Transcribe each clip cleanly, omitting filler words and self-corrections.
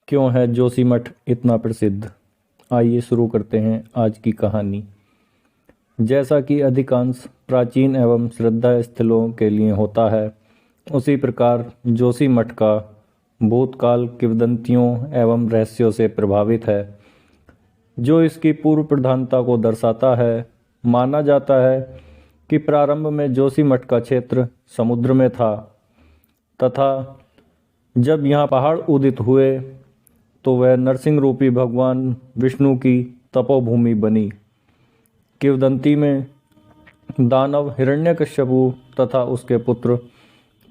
क्यों है जोशीमठ इतना प्रसिद्ध? आइए शुरू करते हैं आज की कहानी। जैसा कि अधिकांश प्राचीन एवं श्रद्धा स्थलों के लिए होता है, उसी प्रकार जोशीमठ का भूतकाल किंवदंतियों एवं रहस्यों से प्रभावित है, जो इसकी पूर्व प्रधानता को दर्शाता है। माना जाता है कि प्रारंभ में जोशीमठ का क्षेत्र समुद्र में था तथा जब यहाँ पहाड़ उदित हुए तो वह नरसिंह रूपी भगवान विष्णु की तपोभूमि बनी। किंवदंती में दानव हिरण्यकश्यपु तथा उसके पुत्र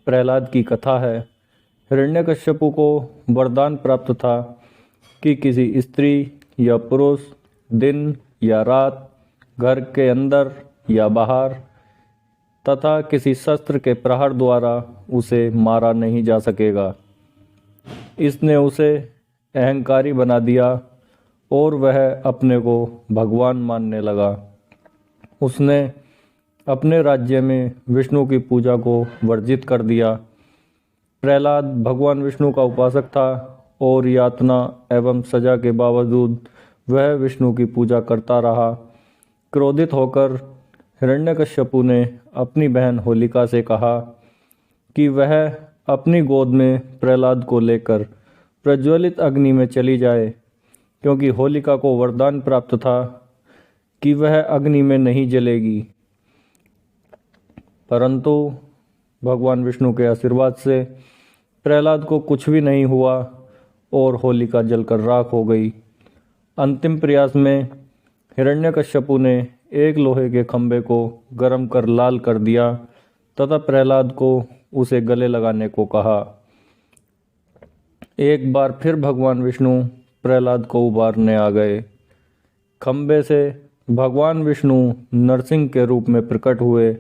प्रहलाद की कथा है। हिरण्यकश्यपु को वरदान प्राप्त था कि किसी स्त्री या पुरुष दिन या रात, घर के अंदर या बाहर तथा किसी शस्त्र के प्रहार द्वारा उसे मारा नहीं जा सकेगा। इसने उसे अहंकारी बना दिया और वह अपने को भगवान मानने लगा। उसने अपने राज्य में विष्णु की पूजा को वर्जित कर दिया। प्रहलाद भगवान विष्णु का उपासक था और यातना एवं सजा के बावजूद वह विष्णु की पूजा करता रहा। क्रोधित होकर हिरण्यकश्यपु ने अपनी बहन होलिका से कहा कि वह अपनी गोद में प्रहलाद को लेकर प्रज्वलित अग्नि में चली जाए, क्योंकि होलिका को वरदान प्राप्त था कि वह अग्नि में नहीं जलेगी। परंतु भगवान विष्णु के आशीर्वाद से प्रहलाद को कुछ भी नहीं हुआ और होलिका जलकर राख हो गई। अंतिम प्रयास में हिरण्यकश्यपु ने एक लोहे के खंभे को गर्म कर लाल कर दिया तथा प्रहलाद को उसे गले लगाने को कहा। एक बार फिर भगवान विष्णु प्रहलाद को उबारने आ गए। खंभे से भगवान विष्णु नरसिंह के रूप में प्रकट हुए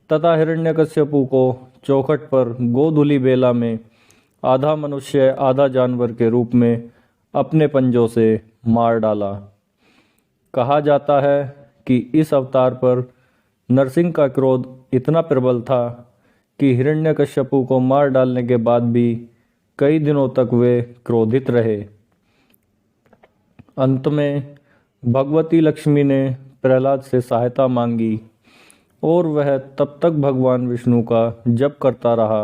तथा हिरण्यकश्यपु को चौखट पर गोधूली बेला में आधा मनुष्य आधा जानवर के रूप में अपने पंजों से मार डाला। कहा जाता है कि इस अवतार पर नरसिंह का क्रोध इतना प्रबल था कि हिरण्यकश्यपु को मार डालने के बाद भी कई दिनों तक वे क्रोधित रहे। अंत में भगवती लक्ष्मी ने प्रहलाद से सहायता मांगी और वह तब तक भगवान विष्णु का जप करता रहा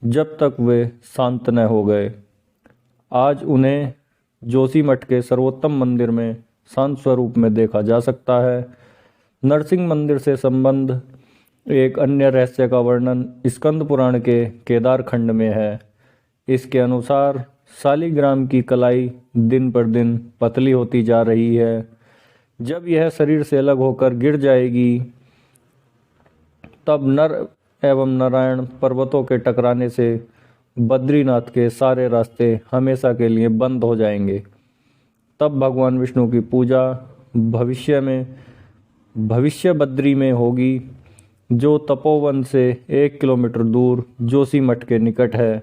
जब तक वे शांत न हो गए। आज उन्हें जोशीमठ के सर्वोत्तम मंदिर में शांत स्वरूप में देखा जा सकता है। नरसिंह मंदिर से संबंध एक अन्य रहस्य का वर्णन स्कंद पुराण के केदार खंड में है। इसके अनुसार शालिग्राम की कलाई दिन पर दिन पतली होती जा रही है। जब यह शरीर से अलग होकर गिर जाएगी तब नर एवं नारायण पर्वतों के टकराने से बद्रीनाथ के सारे रास्ते हमेशा के लिए बंद हो जाएंगे। तब भगवान विष्णु की पूजा भविष्य में भविष्य बद्री में होगी, जो तपोवन से 1 किलोमीटर दूर जोशीमठ के निकट है।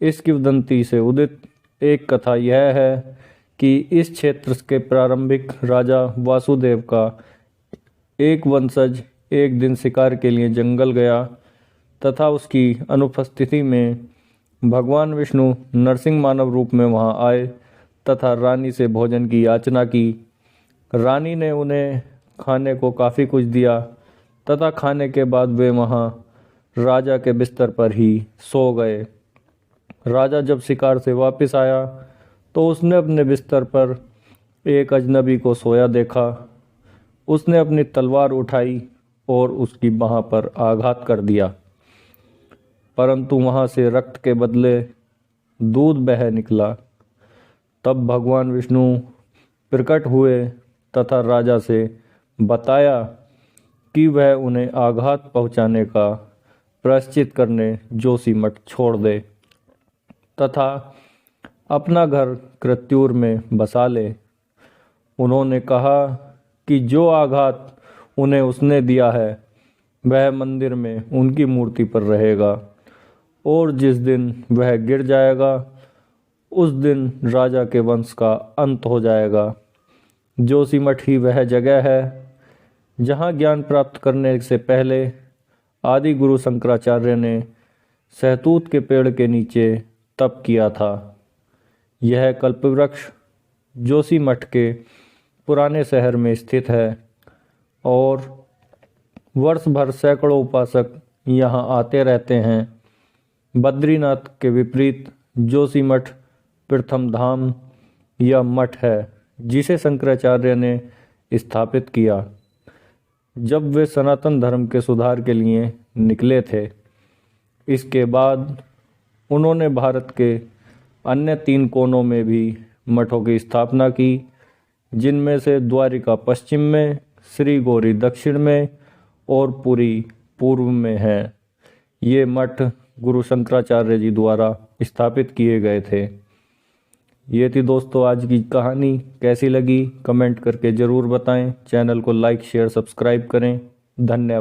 इस किंवदंती से उदित एक कथा यह है कि इस क्षेत्र के प्रारंभिक राजा वासुदेव का एक वंशज एक दिन शिकार के लिए जंगल गया तथा उसकी अनुपस्थिति में भगवान विष्णु नरसिंह मानव रूप में वहां आए तथा रानी से भोजन की याचना की। रानी ने उन्हें खाने को काफ़ी कुछ दिया तथा खाने के बाद वे वहां राजा के बिस्तर पर ही सो गए। राजा जब शिकार से वापस आया तो उसने अपने बिस्तर पर एक अजनबी को सोया देखा। उसने अपनी तलवार उठाई और उसकी बाह पर आघात कर दिया, परंतु वहां से रक्त के बदले दूध बह निकला। तब भगवान विष्णु प्रकट हुए तथा राजा से बताया कि वह उन्हें आघात पहुंचाने का प्रायश्चित करने जोशीमठ छोड़ दे तथा अपना घर कृत्यूर में बसा ले। उन्होंने कहा कि जो आघात उन्हें उसने दिया है वह मंदिर में उनकी मूर्ति पर रहेगा और जिस दिन वह गिर जाएगा उस दिन राजा के वंश का अंत हो जाएगा। जोशीमठ ही वह जगह है जहाँ ज्ञान प्राप्त करने से पहले आदि गुरु शंकराचार्य ने सहतूत के पेड़ के नीचे तप किया था। यह कल्पवृक्ष जोशीमठ के पुराने शहर में स्थित है और वर्ष भर सैकड़ों उपासक यहाँ आते रहते हैं। बद्रीनाथ के विपरीत जोशीमठ प्रथम धाम या मठ है जिसे शंकराचार्य ने स्थापित किया जब वे सनातन धर्म के सुधार के लिए निकले थे। इसके बाद उन्होंने भारत के अन्य 3 कोनों में भी मठों की स्थापना की, जिनमें से द्वारिका पश्चिम में, श्री गौरी दक्षिण में और पुरी पूर्व में है। ये मठ गुरु शंकराचार्य जी द्वारा स्थापित किए गए थे। ये थी दोस्तों आज की कहानी। कैसी लगी कमेंट करके ज़रूर बताएं। चैनल को लाइक शेयर सब्सक्राइब करें। धन्यवाद।